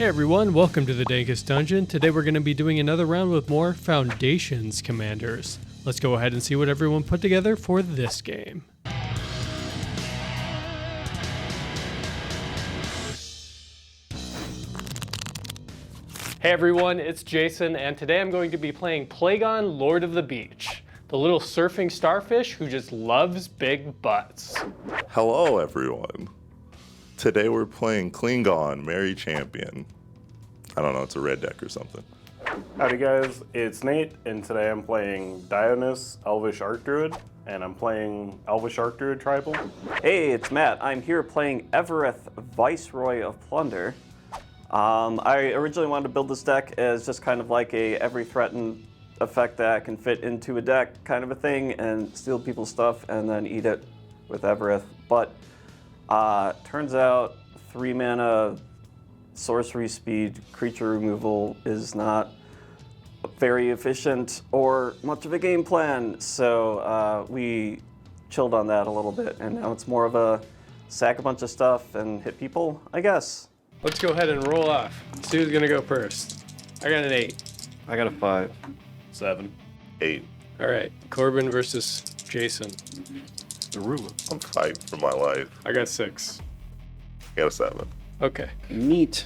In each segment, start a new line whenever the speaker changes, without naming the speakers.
Hey everyone, welcome to the Dankest Dungeon. Today we're going to be doing another round with more Foundations commanders. Let's go ahead and see what everyone put together for this game. Hey everyone, it's Jason, and today I'm going to be playing Plagon, Lord of the Beach, the little surfing starfish who just loves big butts.
Hello everyone. Today we're playing Cleon, Merry Champion. I don't know, it's a red deck or something.
Howdy guys, it's Nate, and today I'm playing Dionus, Elvish Archdruid, and I'm playing Elvish Archdruid Tribal.
Hey, it's Matt. I'm here playing Evereth, Viceroy of Plunder. I originally wanted to build this deck as just kind of like a every threatened effect that can fit into a deck kind of a thing and steal people's stuff and then eat it with Evereth. But turns out 3 mana sorcery speed creature removal is not very efficient or much of a game plan, so we chilled on that a little bit, and now it's more of a sack a bunch of stuff and hit people, I guess.
Let's go ahead and roll off. Let's see who's going to go first. I got an 8.
I got a 5.
7.
8.
All right, Corbin versus Jason.
I'm fighting for my life.
I got 6.
I got a 7.
Okay.
Neat.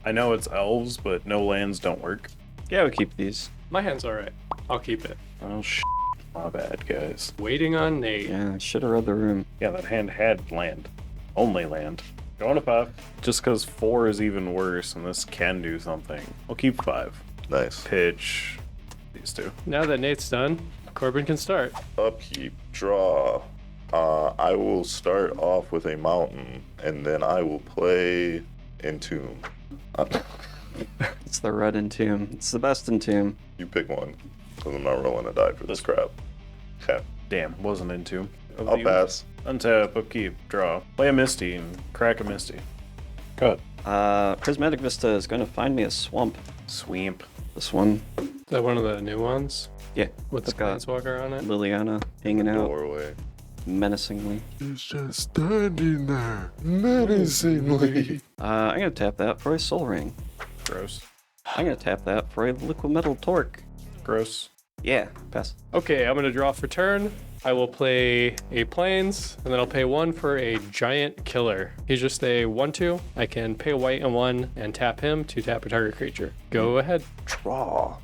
I know it's elves, but no lands don't work.
Yeah, we keep these.
My hand's all right. I'll keep it.
Oh my bad guys.
Waiting on Nate.
Yeah, I should have read the room.
Yeah, that hand had land. Only land. Going to 5. Just because 4 is even worse and this can do something. I'll keep 5.
Nice.
Pitch these two.
Now that Nate's done, Corbin can start.
Upkeep, draw. I will start off with a mountain, and then I will play Entomb.
It's the red Entomb. It's the best Entomb.
You pick one, because I'm not rolling a die for this crap. Okay,
Damn, wasn't into.
I'll pass.
Untap, upkeep, draw. Play a Misty and crack a Misty. Cut.
Prismatic Vista is going to find me a swamp.
Swamp.
This one.
Is that one of the new ones?
Yeah.
With the
it's got
planeswalker on it?
Liliana hanging out
Doorway.
menacingly.
It's just standing there, menacingly.
I'm going to tap that for a Soul Ring.
Gross.
I'm going to tap that for a Liquid Metal Torque.
Gross.
Yeah, pass.
Okay, I'm going to draw for turn. I will play a Plains, and then I'll pay 1 for a Giant Killer. He's just a 1/2. I can pay a white and 1 and tap him to tap a target creature. Go ahead.
Draw.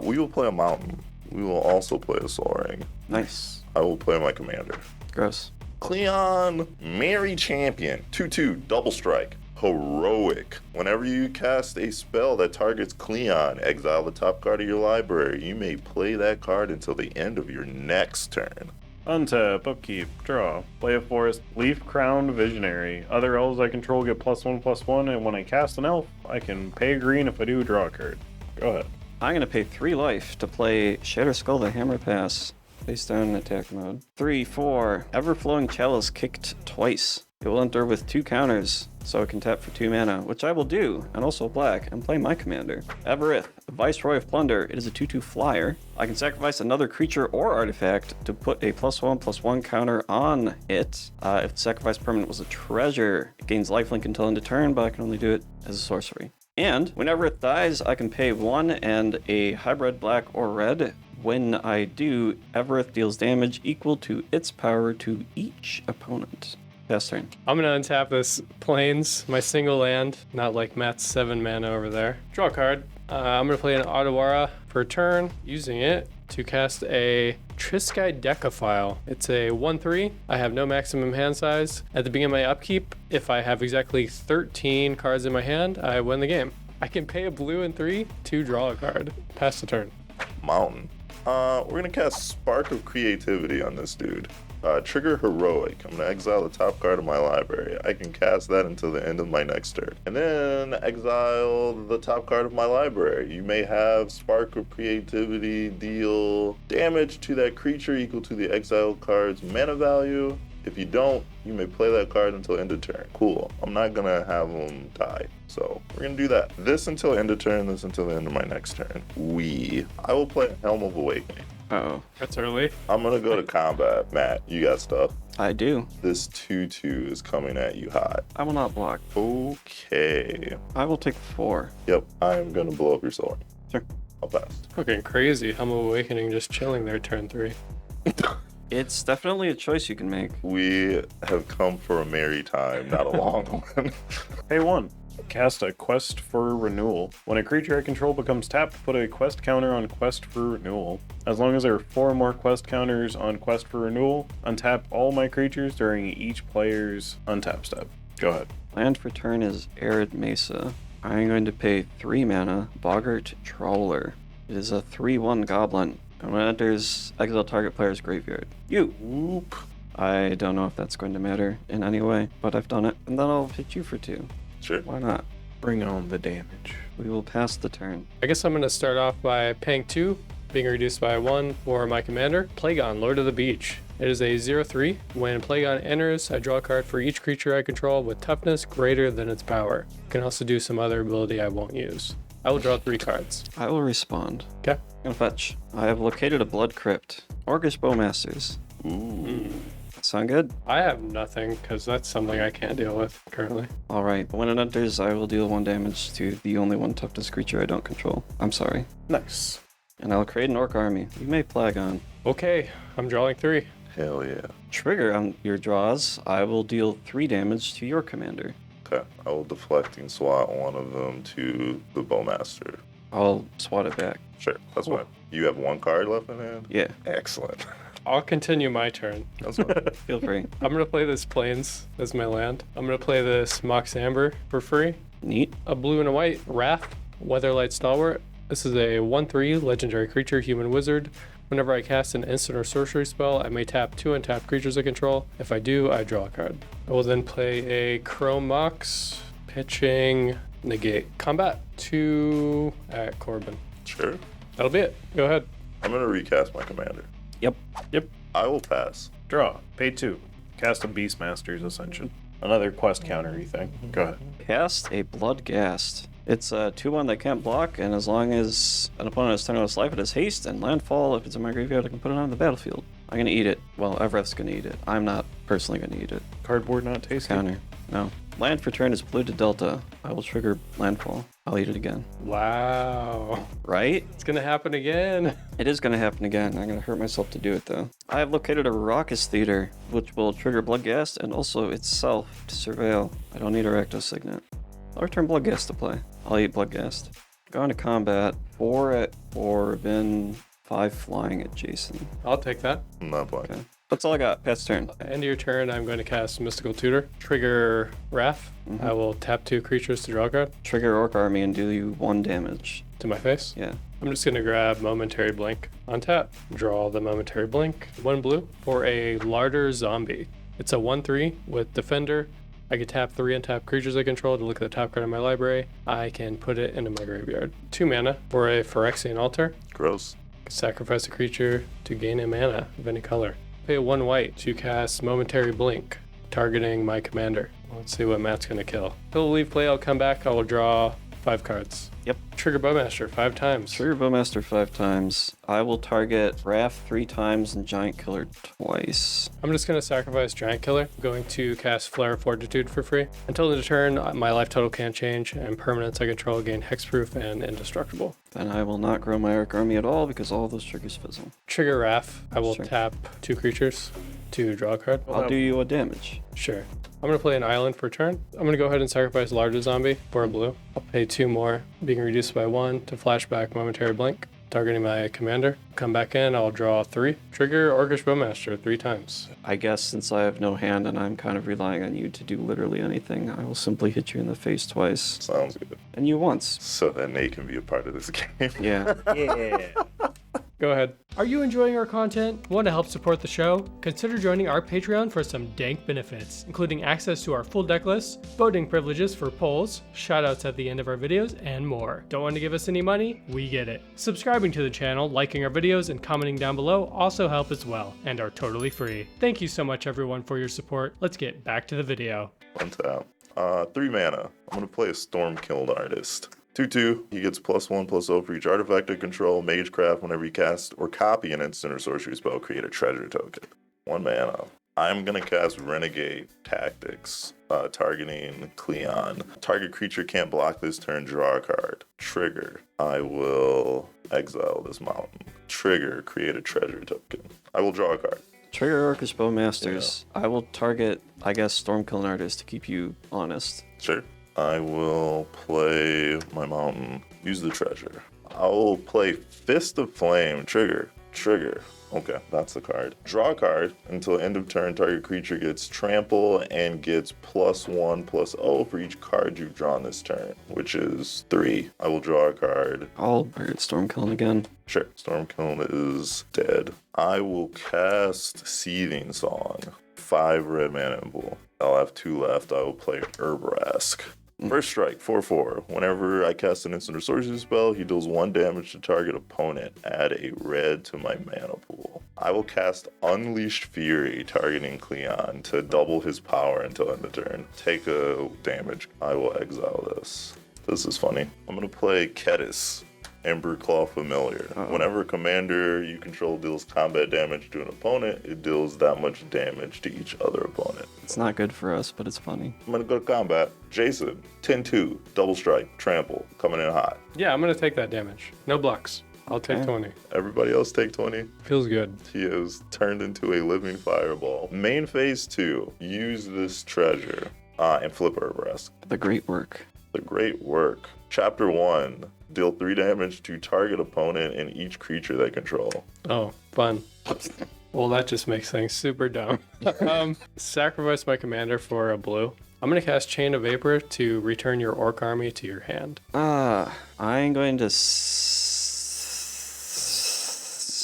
We will play a mountain. We will also play a Soul Ring.
Nice.
I will play my commander.
Gross.
Cleon, Merry Champion, 2/2, double strike, heroic. Whenever you cast a spell that targets Cleon, exile the top card of your library. You may play that card until the end of your next turn.
Untap, upkeep, draw. Play a forest, leaf crowned visionary. Other elves I control get +1/+1, and when I cast an elf, I can pay green if I do draw a card. Go ahead.
I'm going to pay 3 life to play Shatter Skull the Hammer Pass. Face down in attack mode. 3, 4. Everflowing Chalice kicked twice. It will enter with 2 counters, so it can tap for 2 mana, which I will do, and also black, and play my commander. Evereth, Viceroy of Plunder. It is a 2/2 flyer. I can sacrifice another creature or artifact to put a +1/+1 counter on it. If the sacrifice permanent was a treasure, it gains lifelink until end of turn, but I can only do it as a sorcery. And whenever it dies, I can pay 1 and a hybrid black or red. When I do, Evereth deals damage equal to its power to each opponent. Pass turn.
I'm going to untap this Plains, my single land, not like Matt's 7 mana over there. Draw a card. I'm going to play an Otawara for turn, using it to cast a Triskite Decaphile. It's a 1/3. I have no maximum hand size. At the beginning of my upkeep, if I have exactly 13 cards in my hand, I win the game. I can pay a blue and 3 to draw a card. Pass the turn.
Mountain. We're gonna cast Spark of Creativity on this dude. Trigger Heroic. I'm gonna exile the top card of my library. I can cast that until the end of my next turn. And then exile the top card of my library. You may have Spark of Creativity deal damage to that creature equal to the exiled card's mana value. If you don't, you may play that card until end of turn. Cool. I'm not gonna have them die. So we're gonna do that. This until end of turn, this until the end of my next turn. I will play Helm of Awakening.
Uh-oh.
That's early.
I'm gonna go to combat. Matt, you got stuff.
I do.
This 2/2 is coming at you hot.
I will not block.
Okay.
I will take 4.
Yep, I'm gonna blow up your sword.
Sure.
I'll pass.
Fucking crazy. Hum of Awakening just chilling there turn 3.
It's definitely a choice you can make.
We have come for a merry time, not a long one.
Pay 1. Cast a Quest for Renewal. When a creature I control becomes tapped, put a quest counter on Quest for Renewal. As long as there are 4 more quest counters on Quest for Renewal, untap all my creatures during each player's untap step. Go ahead.
Land for turn is Arid Mesa. I'm going to pay 3 mana, Boggart Trawler. It is a 3/1 goblin. And when it enters, exile target player's graveyard. You!
Whoop.
I don't know if that's going to matter in any way, but I've done it. And then I'll hit you for 2.
Sure.
Why not?
Bring on the damage.
We will pass the turn.
I guess I'm going to start off by paying 2, being reduced by 1 for my commander, Plagon, Lord of the Beach. It is a 0/3. When Plagon enters, I draw a card for each creature I control with toughness greater than its power. I can also do some other ability I won't use. I will draw 3 cards.
I will respond.
Okay.
I'm gonna fetch. I have located a blood crypt. Orcish Bowmasters.
Ooh.
Sound good?
I have nothing, because that's something I can't deal with currently.
Alright, when it enters, I will deal 1 damage to the only 1 toughness creature I don't control. I'm sorry.
Nice.
And I'll create an orc army. You may Plagon.
Okay, I'm drawing 3.
Hell yeah.
Trigger on your draws, I will deal 3 damage to your commander.
Okay. I will deflecting swat one of them to the Bowmaster.
I'll swat it back.
Sure, that's fine. You have 1 card left in hand?
Yeah,
Excellent.
I'll continue my turn.
That's fine.
feel free.
I'm going to play this Plains as my land. I'm going to play this Mox Amber for free.
Neat.
A blue and a white Wrath, Weatherlight Stalwart. This is a 1/3 legendary creature, human wizard. Whenever I cast an instant or sorcery spell, I may tap 2 untapped creatures I control. If I do, I draw a card. I will then play a Chrome Mox, pitching, negate. Combat 2 at Corbin.
Sure.
That'll be it. Go ahead.
I'm gonna recast my commander.
Yep.
I will pass.
Draw. Pay 2. Cast a Beastmaster's Ascension. Another quest counter-y thing. Go ahead.
Cast a Bloodghast. It's a 2/1 that can't block, and as long as an opponent has turned on its life, it has haste and landfall. If it's in my graveyard, I can put it on the battlefield. I'm gonna eat it. Well, Evereth's gonna eat it. I'm not personally gonna eat it.
Cardboard not tasty.
Counter. No. Land for turn is blue to Delta. I will trigger landfall. I'll eat it again.
Wow.
Right?
It's going to happen again.
It is gonna happen again. I'm gonna hurt myself to do it though. I have located a Raucous Theater, which will trigger Bloodghast and also itself to surveil. I don't need a Rakdos Signet. I'll return Bloodghast to play. I'll eat Bloodghast. Going to combat. 4 at Corbin, 5 flying at Jason.
I'll take that.
I'm not playing.
Okay. That's all I got. Pass turn.
End of your turn, I'm going to cast Mystical Tutor. Trigger Wrath. I will tap 2 creatures to draw a card
Trigger Orc Army and do you 1 damage.
to my face.
Yeah.
I'm just going to grab Momentary Blink on tap. Draw the Momentary Blink. 1 blue for a Larder Zombie. It's a 1/3 with Defender. I can tap 3 untapped creatures I control to look at the top card of my library. I can put it into my graveyard. 2 mana for a Phyrexian Altar.
Gross.
Sacrifice a creature to gain a mana of any color. Pay 1 white to cast Momentary Blink, targeting my commander. Let's see what Matt's going to kill. He'll leave play, I'll come back, I will draw 5 cards.
Yep.
Trigger Bowmaster 5 times.
Trigger Bowmaster 5 times. I will target Wrath 3 times and Giant Killer twice.
I'm just going to sacrifice Giant Killer. I'm going to cast Flare of Fortitude for free. Until the turn, my life total can't change, and permanents I control gain hexproof and indestructible.
Then I will not grow my Orc Army at all because all of those triggers fizzle.
Trigger Wrath. I will
Sure.
tap 2 creatures to draw a card.
I'll do you a damage.
Sure. I'm going to play an island for turn. I'm going to go ahead and sacrifice Larger Zombie for a blue. I'll pay 2 more, being reduced by 1 to flashback Momentary Blink, targeting my commander. Come back in, I'll draw 3. Trigger Orcish Bowmaster 3 times.
I guess since I have no hand and I'm kind of relying on you to do literally anything, I will simply hit you in the face twice.
Sounds good.
And you once.
So that Nate can be a part of this game.
Yeah.
Yeah.
Go ahead. Are you enjoying our content? Want to help support the show? Consider joining our Patreon for some dank benefits, including access to our full deck list, voting privileges for polls, shoutouts at the end of our videos, and more. Don't want to give us any money? We get it. Subscribing to the channel, liking our videos, and commenting down below also help as well, and are totally free. Thank you so much everyone for your support. Let's get back to the video.
1 tap. 3 mana. I'm gonna play a Stormkiln Artist. 2/2. He gets +1/+0 for each artifact I control. Magecraft, whenever you cast or copy an instant or sorcery spell, create a treasure token. 1 mana. I'm going to cast Renegade Tactics, targeting Cleon. Target creature can't block this turn, draw a card. Trigger. I will exile this mountain. Trigger, create a treasure token. I will draw a card.
Trigger Orcish Bowmasters. I will target, I guess, Stormkiln Artist to keep you honest.
Sure. I will play my mountain. Use the treasure. I will play Fist of Flame. Trigger. Trigger. Okay, that's the card. Draw a card until end of turn. Target creature gets trample and gets +1/+0 for each card you've drawn this turn, which is 3. I will draw a card.
I'll target Stormkiln again.
Sure, Stormkiln is dead. I will cast Seething Song. 5 red mana in pool. I'll have 2 left. I will play Herbrask. First strike, 4/4. Whenever I cast an instant or sorcery spell, he deals 1 damage to target opponent. Add a red to my mana pool. I will cast Unleashed Fury, targeting Cleon, to double his power until end of turn. Take a damage. I will exile this. This is funny. I'm going to play Kedis, Emberclaw Familiar. Whenever a commander you control deals combat damage to an opponent, it deals that much damage to each other opponent.
It's not good for us, but it's funny.
I'm gonna go to combat. Jason, 10-2, double strike, trample, coming in hot.
Yeah, I'm gonna take that damage. No blocks. I'll take 20.
Everybody else take 20.
Feels good.
He is turned into a living fireball. Main phase 2, use this treasure and flip Herbrask.
The great work.
The great work. Chapter 1, deal 3 damage to target opponent and each creature they control.
Oh, fun. Well, that just makes things super dumb. Sacrifice my commander for a blue. I'm going to cast Chain of Vapor to return your Orc army to your hand.
I'm going to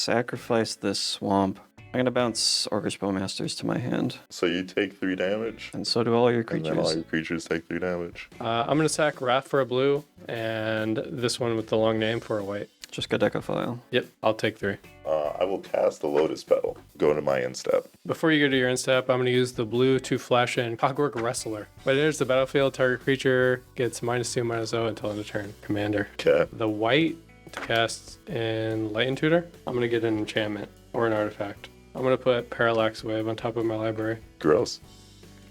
sacrifice this swamp. I'm going to bounce Orcish Bowmasters to my hand.
So you take 3 damage.
And so do all your
And
creatures.
then all your creatures take 3 damage.
I'm going to sack Wrath for a blue, and this one with the long name for a white.
Just go deck a file.
Yep, I'll take 3.
I will cast the Lotus Petal. Go into my instep.
Before you go to your instep, I'm going to use the blue to flash in Clockwork Wrestler. When it enters the battlefield, target creature gets -2/-0 until end of turn. Commander.
Okay.
The white to cast in Light and Tutor, I'm going to get an enchantment or an artifact. I'm going to put Parallax Wave on top of my library.
Gross.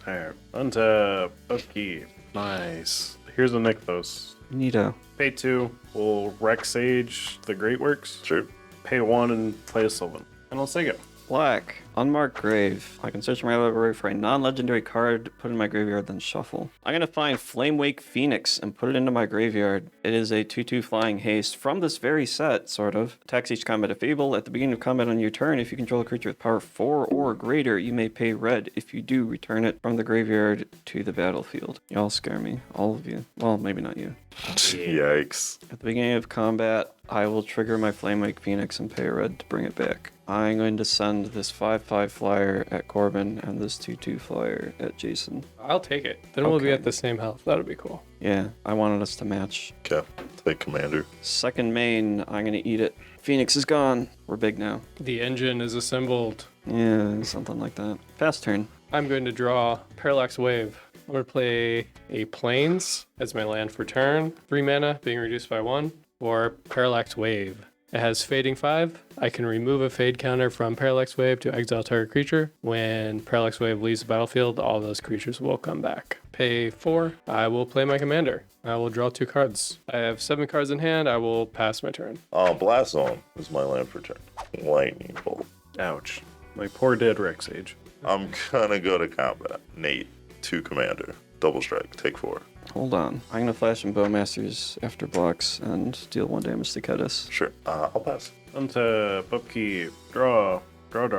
Alright, untap, upkeep. Nice. Here's a Nykthos.
Neato.
Pay 2, we'll Rex Sage the Great Works.
Sure.
Pay 1 and play a Sylvan. And I'll say go.
Black. Unmarked Grave. I can search my library for a non-legendary card, put it in my graveyard, then shuffle. I'm going to find Flamewake Phoenix and put it into my graveyard. It is a 2/2 flying haste from this very set, sort of. Attacks each combat of Fable. At the beginning of combat on your turn, if you control a creature with power 4 or greater, you may pay red. If you do, return it from the graveyard to the battlefield. Y'all scare me. All of you. Well, maybe not you.
Yikes.
At the beginning of combat, I will trigger my Flamewake Phoenix and pay a red to bring it back. I'm going to send this 5/5 flyer at Corbin and this 2/2 flyer at Jason.
I'll take it. Then we'll be
Okay.
at the same health. That'll be cool.
Yeah, I wanted us to match.
Okay. Take commander.
Second main, I'm going to eat it. Phoenix is gone. We're big now.
The engine is assembled.
Yeah, something like that. Fast turn.
I'm going to draw Parallax Wave. I'm going to play a Plains as my land for turn. 3 mana being reduced by 1. Or Parallax Wave. It has Fading 5. I can remove a fade counter from Parallax Wave to exile target creature. When Parallax Wave leaves the battlefield, all those creatures will come back. Pay 4. I will play my commander. I will draw 2 cards. I have 7 cards in hand. I will pass my turn.
Blast Zone is my land for turn. Lightning Bolt.
Ouch. My poor dead Rex Sage.
I'm gonna go to combat. Nate, 2 commander. Double strike. Take 4.
Hold on. I'm going to flash in Bowmasters after blocks and deal 1 damage to Kedis.
Sure. I'll pass.
Untap, upkeep, draw.
God.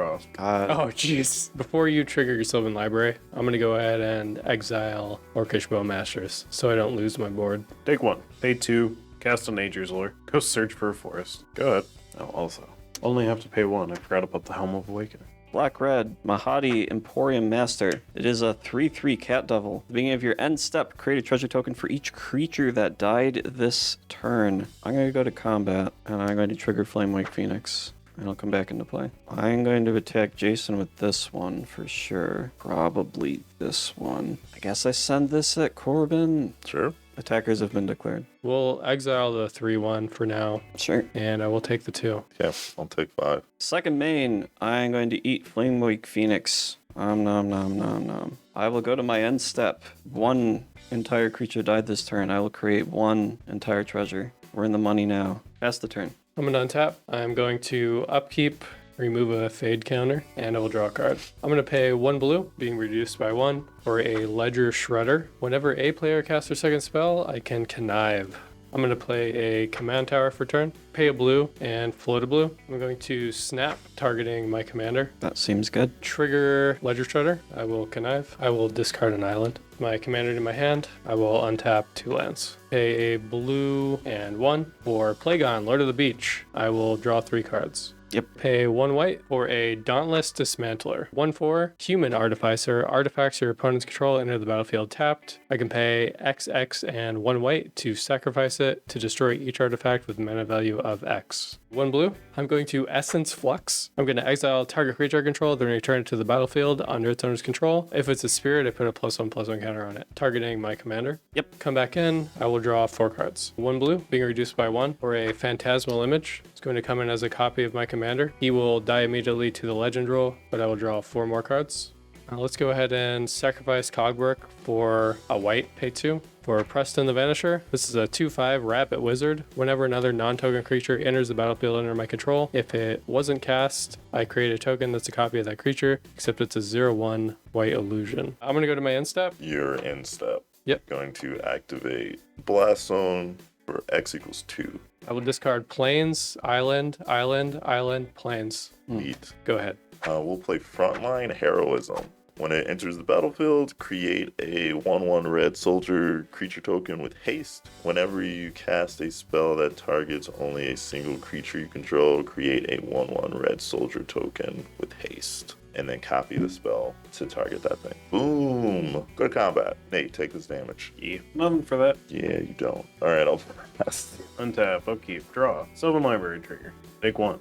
Oh, jeez. Before you trigger your Sylvan Library, I'm going to go ahead and exile Orcish Bowmasters so I don't lose my board.
Take 1. Pay 2. Cast a Nature's Lore. Go search for a forest. Go ahead. Oh, also. Only have to pay 1. I forgot about the Helm of Awakening.
Black-red, Mahadi Emporium Master. It is a 3/3 cat devil. At the beginning of your end step, create a treasure token for each creature that died this turn. I'm going to go to combat, and I'm going to trigger Flamewake Phoenix, and it'll come back into play. I'm going to attack Jason with this one for sure. Probably this one. I guess I send this at Corbin.
Sure.
Attackers have been declared.
We'll exile the 3/1 for now,
Sure.
and I will take the 2.
Yeah, I'll take 5.
Second main, I'm going to eat Flamewake Phoenix. Nom nom nom nom. I will go to my end step. One entire creature died this turn. I will create one entire treasure. We're in the money now. Pass the turn.
I'm going to untap. I'm going to upkeep, remove a fade counter, and I will draw a card. I'm going to pay 1 blue, being reduced by 1, for a Ledger Shredder. Whenever a player casts their second spell, I can connive. I'm going to play a command tower for turn, pay a blue, and float a blue. I'm going to snap, targeting my commander.
That seems good.
Trigger Ledger Shredder. I will connive. I will discard an island. My commander in my hand. I will untap 2 lands. Pay a blue and 1 for Plagon, Lord of the Beach. I will draw 3 cards.
Yep.
Pay 1 white for a Dauntless Dismantler. 1/4 Human Artificer. Artifacts your opponent's control enter the battlefield tapped. I can pay XX and 1 white to sacrifice it to destroy each artifact with mana value of X. 1 blue. I'm going to Essence Flux. I'm going to exile target creature I control, then return it to the battlefield under its owner's control. If it's a spirit, I put a +1/+1 counter on it, targeting my commander.
Yep.
Come back in. I will draw 4 cards. 1 blue, being reduced by 1, for a Phantasmal Image. It's going to come in as a copy of my commander. He will die immediately to the legend rule, but I will draw 4 more cards. Let's go ahead and sacrifice Cogwork for a white, pay 2. For Preston the Vanisher, this is a 2/5 Rabbit Wizard. Whenever another non-token creature enters the battlefield under my control, if it wasn't cast, I create a token that's a copy of that creature, except it's a 0/1 white illusion. I'm going to go to my end step.
You're in step.
Yep.
Going to activate Blast Zone for X equals 2.
I will discard Plains, Island, Island, Island, Plains.
Neat.
Go ahead.
We'll play Frontline Heroism. When it enters the battlefield, create a 1/1 red soldier creature token with haste. Whenever you cast a spell that targets only a single creature you control, create a 1/1 red soldier token with haste. And then copy the spell to target that thing. Boom! Go to combat. Nate, take this damage.
Yeah, nothing for that.
Yeah, you don't. Alright, I'll pass.
Untap, upkeep, draw. Sylvan Library trigger. Take 1.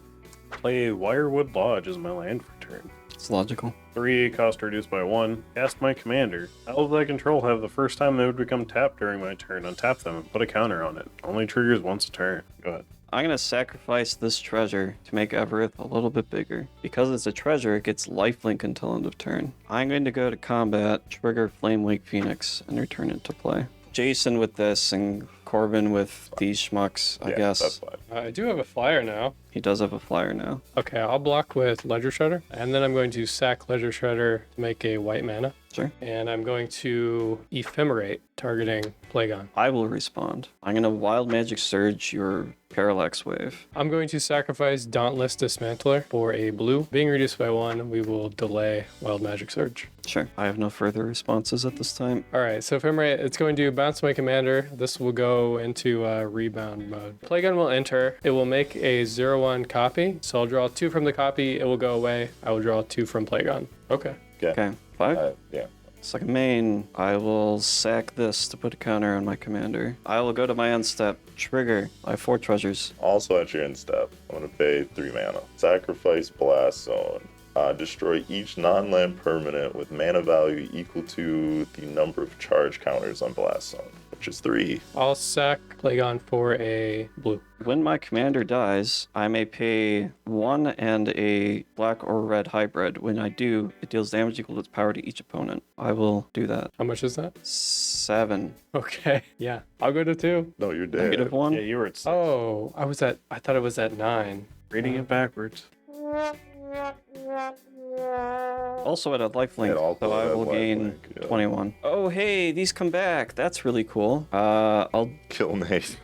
Play Wirewood Lodge as my land for turn.
It's logical.
3, cost reduced by 1. Cast my commander. Elves I control have the first time they would become tapped during my turn. Untap them and put a counter on it. Only triggers once a turn. Go ahead.
I'm going to sacrifice this treasure to make Evereth a little bit bigger. Because it's a treasure, it gets lifelink until end of turn. I'm going to go to combat, trigger Flamewake Phoenix, and return it to play. Jason with this and Corbin with these schmucks, I guess.
That's fine.
I do have a flyer now.
He does have a flyer now.
Okay, I'll block with Ledger Shredder, and then I'm going to sack Ledger Shredder to make a white mana.
Sure.
And I'm going to Ephemerate, targeting Plagon.
I will respond. I'm going to Wild Magic Surge your Parallax Wave.
I'm going to sacrifice Dauntless Dismantler for a blue. Being reduced by 1, we will delay Wild Magic Surge.
Sure. I have no further responses at this time.
All right, so Ephemerate, it's going to bounce my commander. This will go into rebound mode. Plagon will enter. It will make a 0/1 copy. So I'll draw 2 from the copy. It will go away. I will draw 2 from Plagon. Okay.
Okay. 5?
Yeah.
Second main, I will sack this to put a counter on my commander. I will go to my end step. Trigger. I have 4 treasures.
Also at your end step, I'm going to pay 3 mana. Sacrifice Blast Zone. Destroy each non-land permanent with mana value equal to the number of charge counters on Blast Zone, which is 3.
I'll sack Plagon for a blue.
When my commander dies, I may pay 1 and a black or red hybrid. When I do, it deals damage equal to its power to each opponent. I will do that.
How much is that?
7.
Okay. Yeah. I'll go to 2.
No, you're dead.
-1.
Yeah, you were at 6.
Oh, I thought it was at 9.
Reading it backwards.
Also at a lifelink,
It also
so I
had
will gain
lifelink, yeah.
21. Oh, hey, these come back. That's really cool. I'll
Kill Nate.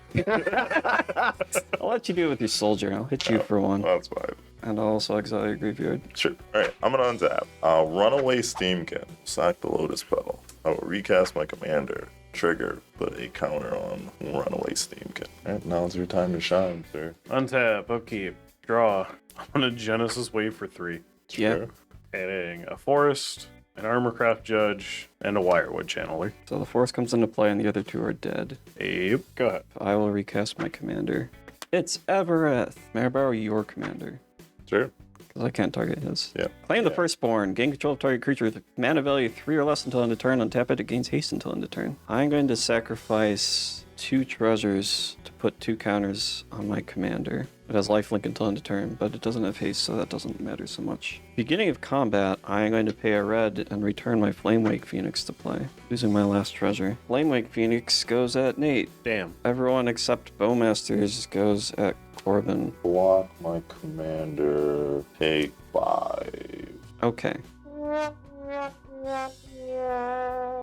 let you do it with your soldier. I'll hit you for 1.
That's fine.
And I'll also exile your graveyard.
Sure. Alright, I'm going to untap. Runaway Steamkin. Sack the Lotus Petal. I will recast my commander. Trigger, put a counter on Runaway Steamkin. Alright, now it's your time to shine, sir.
Untap, upkeep, draw. I'm gonna Genesis Wave for 3.
Yeah.
Adding a Forest, an Armorcraft Judge, and a Wirewood Channeler.
So the force comes into play and the other 2 are dead.
Yep, go ahead.
I will recast my commander. It's Evereth. May I borrow your commander?
Sure.
because I can't target his.
Yeah.
Claim the
Yeah.
Firstborn. Gain control of target creature with mana value 3 or less until end of turn. Untap it, it gains haste until end of turn. I'm going to sacrifice 2 treasures to put 2 counters on my commander. It has lifelink until end of turn, but it doesn't have haste, so that doesn't matter so much. Beginning of combat, I am going to pay a red and return my Flamewake Phoenix to play, losing my last treasure. Flamewake Phoenix goes at Nate.
Damn.
Everyone except Bowmasters goes at Corbin.
Block my commander. Take 5.
Okay.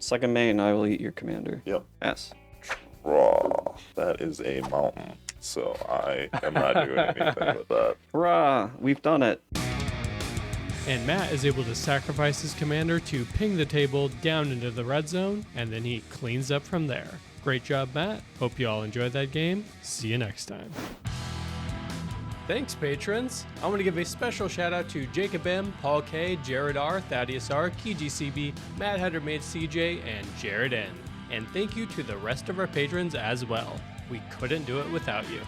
Second main, I will eat your commander.
Yep.
S.
Raw. That is a mountain. So I am not doing anything with that.
Hurrah! We've done it.
And Matt is able to sacrifice his commander to ping the table down into the red zone, and then he cleans up from there. Great job, Matt. Hope you all enjoyed that game. See you next time. Thanks, patrons. I want to give a special shout out to Jacob M, Paul K, Jared R, Thaddeus R, KGCB, Matt Header Made CJ, and Jared N. And thank you to the rest of our patrons as well. We couldn't do it without you.